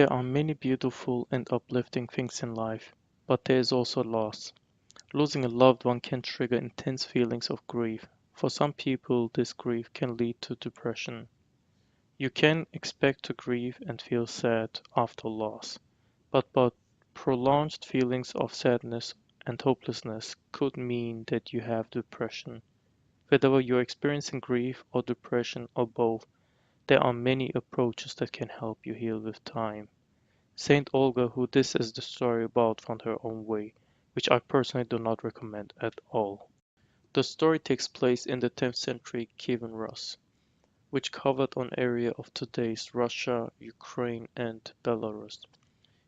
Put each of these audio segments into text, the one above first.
There are many beautiful and uplifting things in life, but there is also loss. Losing a loved one can trigger intense feelings of grief. For some people, this grief can lead to depression. You can expect to grieve and feel sad after loss, but prolonged feelings of sadness and hopelessness could mean that you have depression. Whether you're experiencing grief or depression or both, there are many approaches that can help you heal with time. Saint Olga, who this is the story about, found her own way, which I personally do not recommend at all. The story takes place in the 10th century Kievan Rus, which covered an area of today's Russia, Ukraine, and Belarus.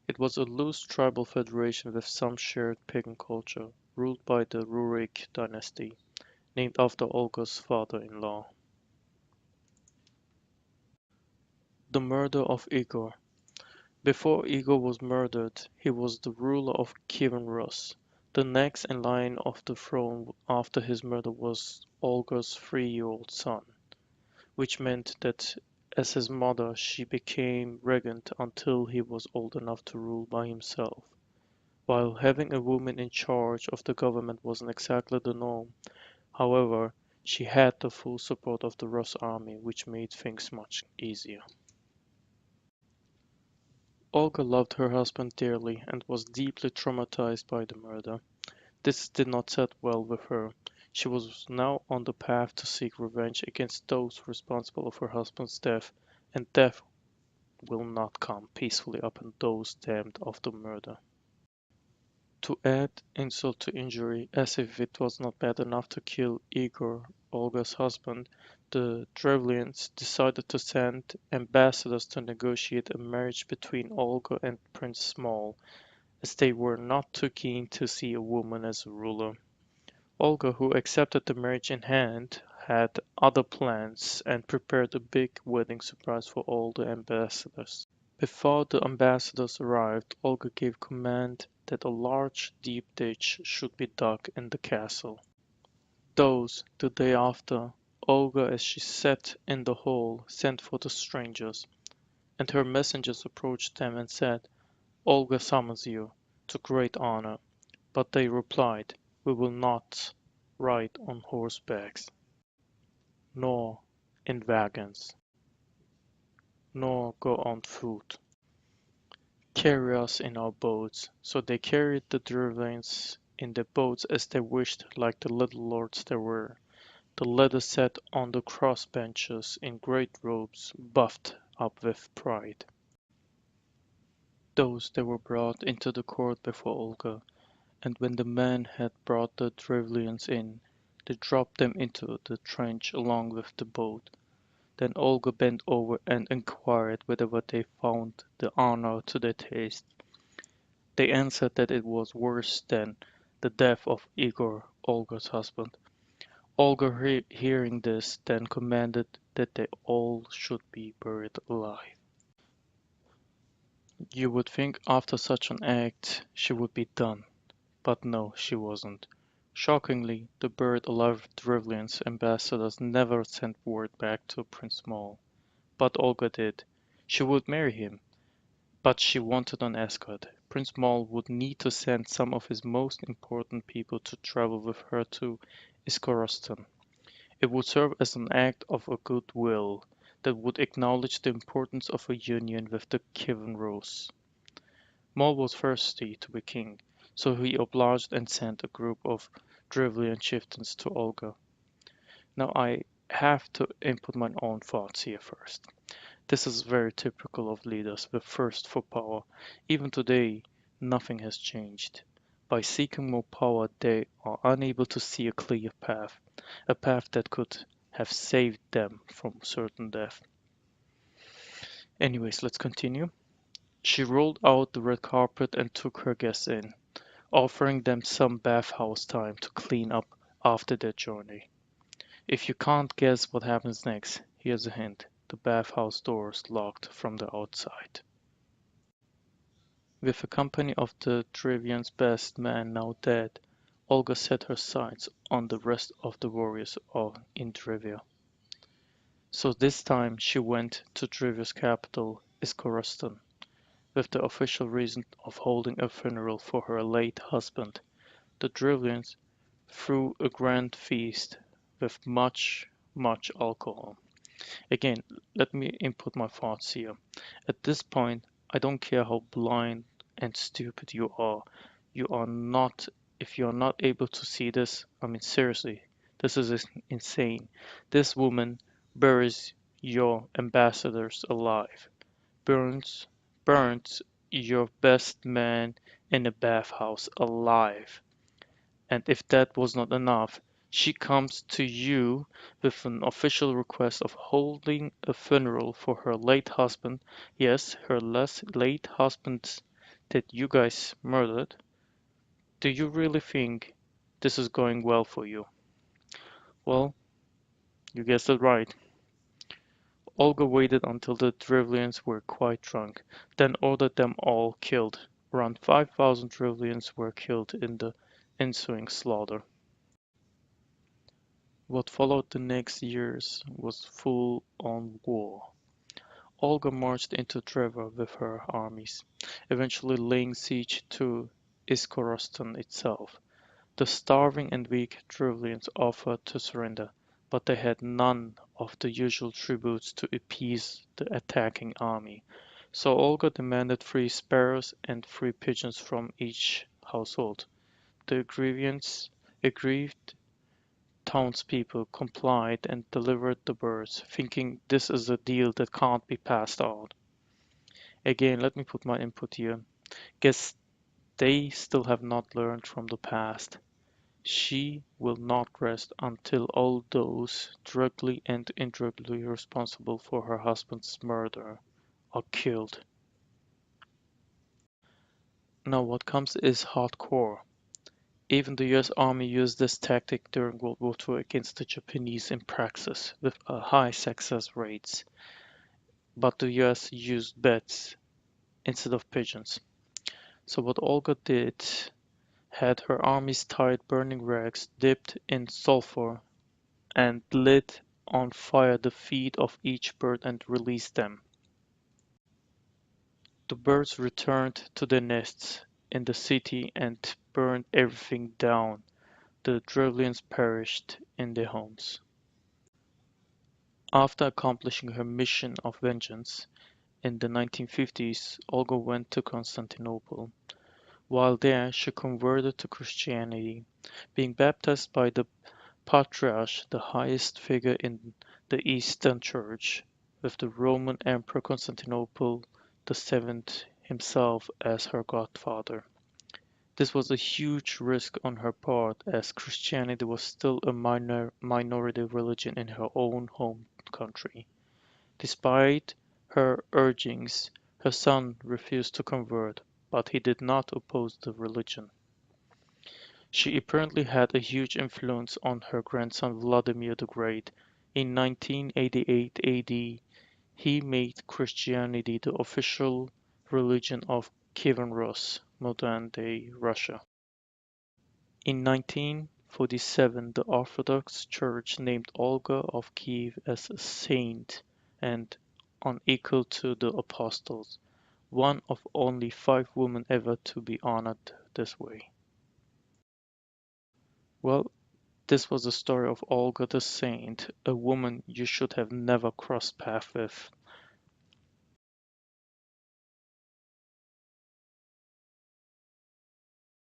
It was a loose tribal federation with some shared pagan culture, ruled by the Rurik dynasty, named after Olga's father-in-law. The murder of Igor. Before Igor was murdered, he was the ruler of Kievan Rus. The next in line of the throne after his murder was Olga's 3-year-old son, which meant that as his mother she became regent until he was old enough to rule by himself. While having a woman in charge of the government wasn't exactly the norm, however, she had the full support of the Rus army, which made things much easier. Olga loved her husband dearly and was deeply traumatized by the murder. This did not set well with her. She was now on the path to seek revenge against those responsible for her husband's death, and death will not come peacefully upon those damned of the murder. To add insult to injury, as if it was not bad enough to kill Igor, Olga's husband, the Drevlians decided to send ambassadors to negotiate a marriage between Olga and Prince Small, as they were not too keen to see a woman as a ruler. Olga, who accepted the marriage in hand, had other plans and prepared a big wedding surprise for all the ambassadors. Before the ambassadors arrived, Olga gave command that a large, deep ditch should be dug in the castle. The day after, Olga, as she sat in the hall, sent for the strangers, and her messengers approached them and said, "Olga summons you, to great honor." But they replied, "We will not ride on horsebacks, nor in wagons, nor go on foot. Carry us in our boats." So they carried the Dervines in their boats as they wished, like the little lords they were. The latter sat on the cross benches in great robes, puffed up with pride. They were brought into the court before Olga, and when the men had brought the Drevlians in, they dropped them into the trench along with the boat. Then Olga bent over and inquired whether they found the honor to their taste. They answered that it was worse than the death of Igor, Olga's husband. Olga, hearing this, then commanded that they all should be buried alive. You would think after such an act she would be done, but no, she wasn't. Shockingly, the buried alive Drevlian's ambassadors never sent word back to Prince Maul. But Olga did. She would marry him, but she wanted an escort. Prince Maul would need to send some of his most important people to travel with her to Iskorostan. It would serve as an act of a goodwill that would acknowledge the importance of a union with the Kievan Rus. Maul was thirsty to be king, so he obliged and sent a group of Drevlian chieftains to Olga. Now I have to input my own thoughts here first. This is very typical of leaders with thirst for power. Even today, nothing has changed. By seeking more power, they are unable to see a path that could have saved them from certain death. Anyways, let's continue. She rolled out the red carpet and took her guests in, offering them some bathhouse time to clean up after their journey. If you can't guess what happens next, here's a hint. The bathhouse doors locked from the outside. With a company of the Trivian's best men now dead, Olga set her sights on the rest of the warriors in Trivia. So this time she went to Trivia's capital, Iskorostan. with the official reason of holding a funeral for her late husband. The Drevlians threw a grand feast with much alcohol. Again, let me input my thoughts here. At this point, I don't care how blind and stupid you are. You are not, if you are not able to see this, I mean, seriously, this is insane. This woman buries your ambassadors alive, burns, burns your best man in a bathhouse alive. And if that was not enough, she comes to you with an official request of holding a funeral for her late husband. Yes, her late husband that you guys murdered. Do you really think this is going well for you? Well, you guessed it right. Olga waited until the Drevlians were quite drunk, then ordered them all killed. Around 5,000 Drevlians were killed in the ensuing slaughter. What followed the next years was full-on war. Olga marched into Trevor with her armies, eventually laying siege to Iskorostan itself. The starving and weak Drevlians offered to surrender, but they had none of the usual tributes to appease the attacking army. So Olga demanded 3 sparrows and 3 pigeons from each household. The aggrieved townspeople complied and delivered the birds, thinking this is a deal that can't be passed out. Again, let me put my input here. Guess they still have not learned from the past. She will not rest until all those directly and indirectly responsible for her husband's murder are killed. Now what comes is hardcore. Even the US Army used this tactic during World War II against the Japanese in praxis, with high success rates. But the US used bats instead of pigeons. So what Olga did had her armies tied burning rags dipped in sulfur and lit on fire the feet of each bird and released them. The birds returned to their nests in the city and burned everything down. The Drevlians perished in their homes. After accomplishing her mission of vengeance in the 1950s, Olga went to Constantinople. While there, she converted to Christianity, being baptized by the Patriarch, the highest figure in the Eastern Church, with the Roman Emperor Constantinople the 7th himself as her godfather. This was a huge risk on her part, as Christianity was still a minority religion in her own home country. Despite her urgings, her son refused to convert, but he did not oppose the religion. She apparently had a huge influence on her grandson Vladimir the Great. In 1988 AD, he made Christianity the official religion of Kievan Rus, modern-day Russia. In 1947, the Orthodox Church named Olga of Kiev as a saint and unequal to the apostles, one of only 5 women ever to be honored this way. Well, this was the story of Olga the Saint, a woman you should have never crossed paths with.